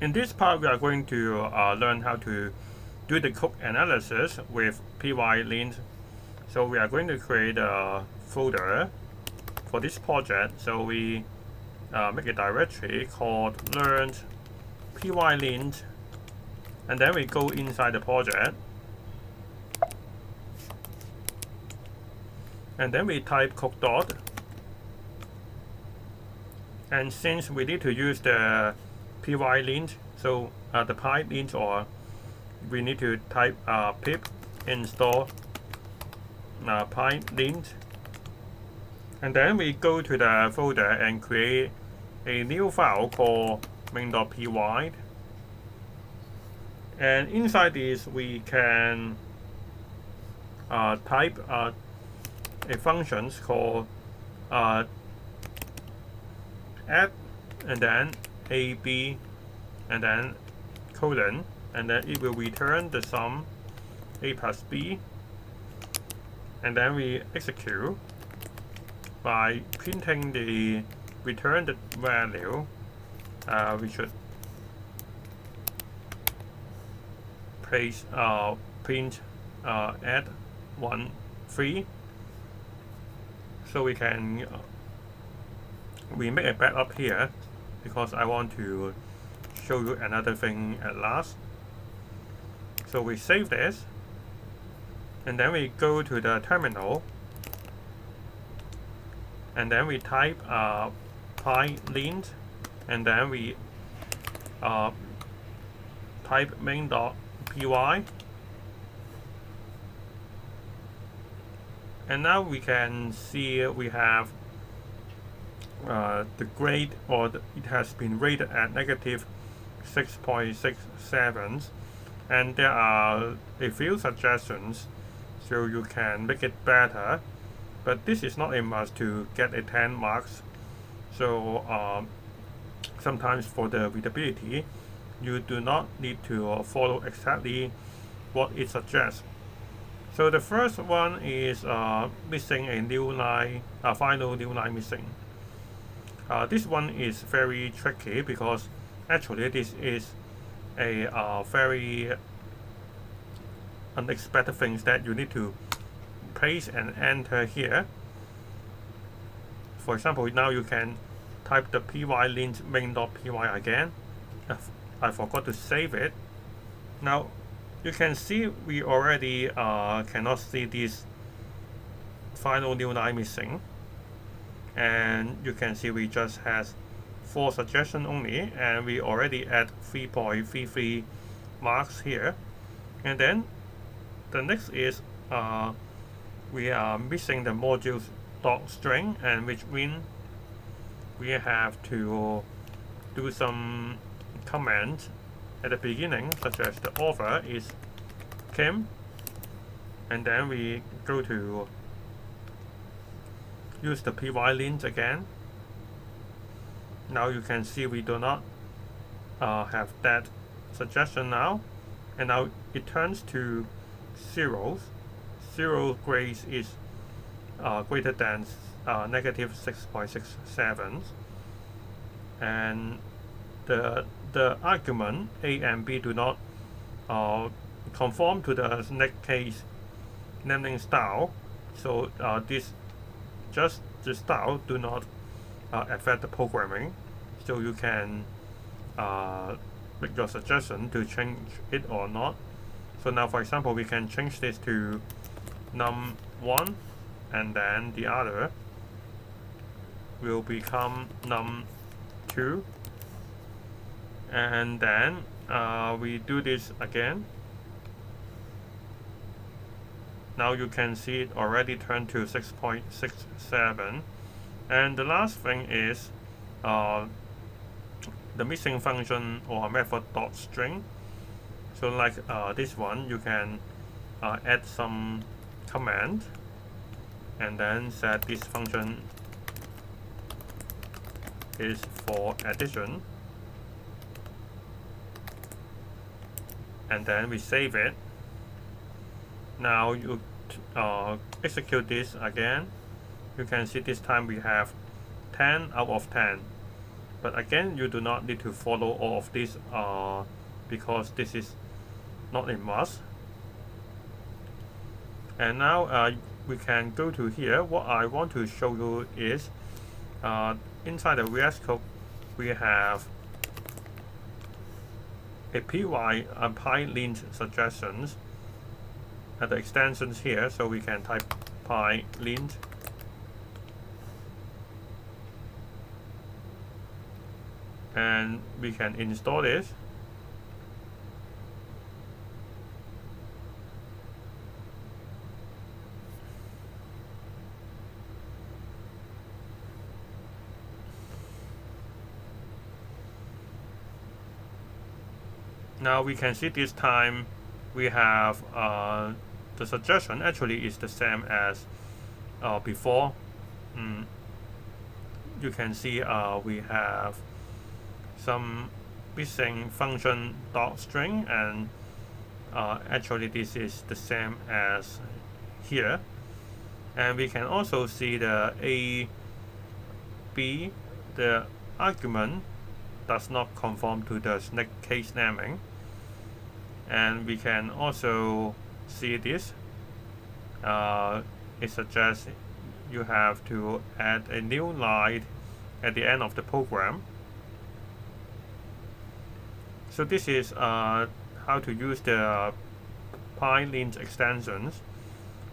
In this part, we are going to learn how to do the code analysis with pylint. So we are going to create a folder for this project. So we make a directory called learned pylint, and then we go inside the project, and then we type code dot. And since we need to use the pylint, so the pylint, or we need to type pip install pylint, and then we go to the folder and create a new file called main.py. And inside this, we can type a function called add, and then ab, and then colon, and then it will return the sum a plus b, and then we execute by printing the returned value. We should print add 1 3, so we can we make a backup here because I want to show you another thing at last. So we save this, and then we go to the terminal, and then we type pylint, and then we type main.py, and now we can see we have the grade, or it has been rated at negative 6.67, and there are a few suggestions so you can make it better, but this is not a must to get a 10 marks. So sometimes for the readability, you do not need to follow exactly what it suggests. So the first one is missing a new line, final new line missing. This one is very tricky because actually this is a very unexpected things that you need to paste and enter here. For example, now you can type the pylint main.py again. I forgot to save it. Now you can see we already cannot see this final new line missing, and you can see we just has 4 suggestions only, and we already add 3.33 marks here. And then the next is we are missing the modules dot string, and which means we have to do some comment at the beginning, such as the author is Kim, and then we go to use the pylint again. Now you can see we do not have that suggestion now, and now it turns to 0. 0 grade is greater than negative 6.67, and the argument a and b do not conform to the next case naming style. So this just the style do not affect the programming, so you can make your suggestion to change it or not. So now, for example, we can change this to num1, and then the other will become num2, and then we do this again. Now you can see it already turned to 6.67. And the last thing is the missing function or method dot string. So like this one, you can add some command, and then set this function is for addition, and then we save it. Now you execute this again. You can see this time we have 10 out of 10, But again, you do not need to follow all of this because this is not a must. And now we can go to here. What I want to show you is inside the VS Code we have a pylint suggestions at the extensions here, so we can type pylint and we can install this. Now we can see this time we have the suggestion actually is the same as before. You can see we have some missing function dot string, and actually this is the same as here. And we can also see the A, B, the argument does not conform to the snake case naming. And we can also see this. It suggests you have to add a new line at the end of the program. So this is how to use the pylint extensions.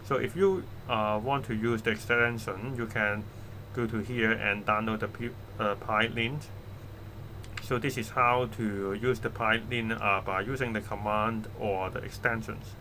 So if you want to use the extension, you can go to here and download the pylint. So this is how to use the pylint by using the command or the extensions.